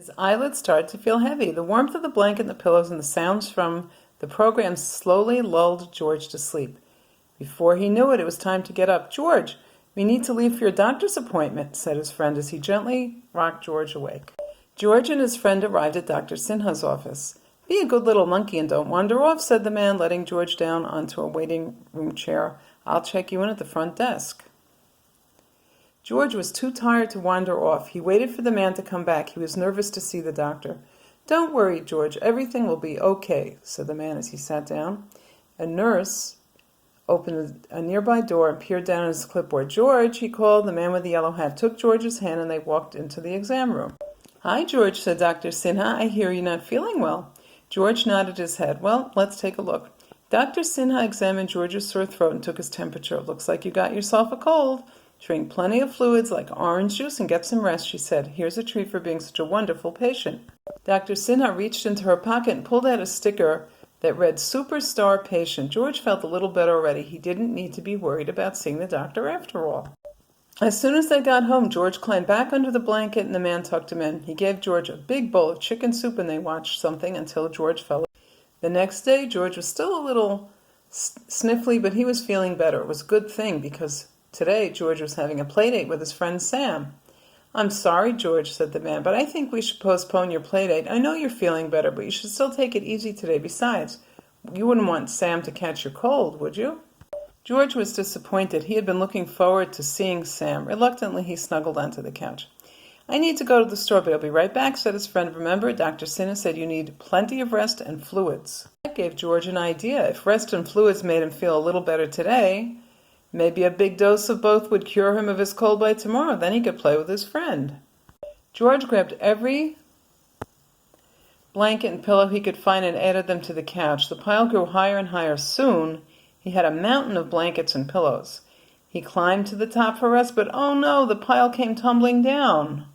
His eyelids started to feel heavy. The warmth of the blanket and the pillows and the sounds from the program slowly lulled George to sleep. Before he knew it was time to get up. "George, we need to leave for your doctor's appointment," said his friend as he gently rocked George awake. George and his friend arrived at Dr. Sinha's office. "Be a good little monkey and don't wander off," said the man, letting George down onto a waiting room chair. "I'll check you in at the front desk." George was too tired to wander off. He waited for the man to come back. He was nervous to see the doctor. "Don't worry, George. Everything will be okay," said the man as he sat down. A nurse opened a nearby door and peered down at his clipboard. "George," he called. The man with the yellow hat took George's hand and they walked into the exam room. "Hi, George," said Dr. Sinha. "I hear you're not feeling well." George nodded his head. "Well, let's take a look." Dr. Sinha examined George's sore throat and took his temperature. "Looks like you got yourself a cold. Drink plenty of fluids like orange juice and get some rest," she said. "Here's a treat for being such a wonderful patient." Dr. Sinha reached into her pocket and pulled out a sticker that read "Superstar Patient." George felt a little better already. He didn't need to be worried about seeing the doctor after all. As soon as they got home, George climbed back under the blanket and the man tucked him in. He gave George a big bowl of chicken soup and they watched something until George fell asleep. The next day, George was still a little sniffly, but he was feeling better. It was a good thing because today George was having a play date with his friend Sam. "I'm sorry, George," said the man, "but I think we should postpone your play date. I know you're feeling better, but you should still take it easy today. Besides, you wouldn't want Sam to catch your cold, would you?" George was disappointed. He had been looking forward to seeing Sam. Reluctantly, he snuggled onto the couch. "I need to go to the store, but I'll be right back," said his friend. "Remember, Dr. Sinha said you need plenty of rest and fluids." That gave George an idea. If rest and fluids made him feel a little better today, maybe a big dose of both would cure him of his cold by tomorrow. Then he could play with his friend. George grabbed every blanket and pillow he could find and added them to the couch. The pile grew higher and higher. Soon, he had a mountain of blankets and pillows. He climbed to the top for rest, but oh no, the pile came tumbling down.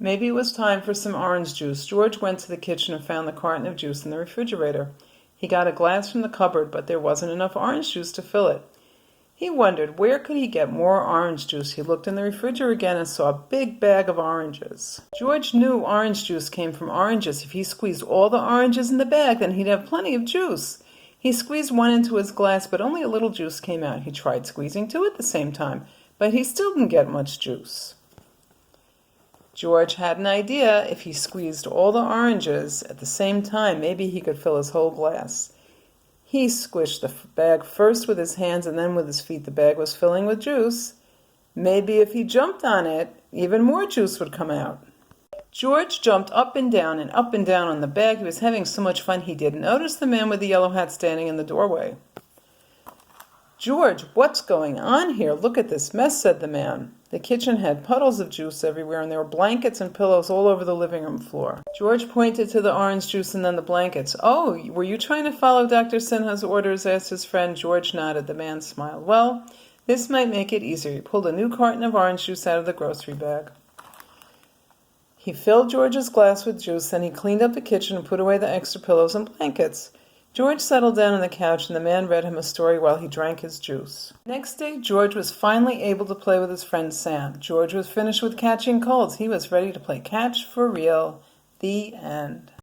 Maybe it was time for some orange juice. George went to the kitchen and found the carton of juice in the refrigerator. He got a glass from the cupboard, but there wasn't enough orange juice to fill it. He wondered, where could he get more orange juice? He looked in the refrigerator again and saw a big bag of oranges. George knew orange juice came from oranges. If he squeezed all the oranges in the bag, then he'd have plenty of juice. He squeezed one into his glass, but only a little juice came out. He tried squeezing two at the same time, but he still didn't get much juice. George had an idea. If he squeezed all the oranges at the same time, maybe he could fill his whole glass. He squished the bag first with his hands and then with his feet. The bag was filling with juice. Maybe if he jumped on it, even more juice would come out. George jumped up and down on the bag. He was having so much fun he didn't notice the man with the yellow hat standing in the doorway. "George, what's going on here? Look at this mess," said the man. The kitchen had puddles of juice everywhere, and there were blankets and pillows all over the living room floor. George pointed to the orange juice and then the blankets. "Oh, were you trying to follow Dr. Sinha's orders?" asked his friend. George nodded. The man smiled. "Well, this might make it easier." He pulled a new carton of orange juice out of the grocery bag. He filled George's glass with juice, then he cleaned up the kitchen and put away the extra pillows and blankets. George settled down on the couch and the man read him a story while he drank his juice. Next day, George was finally able to play with his friend Sam. George was finished with catching colds. He was ready to play catch for real. The end.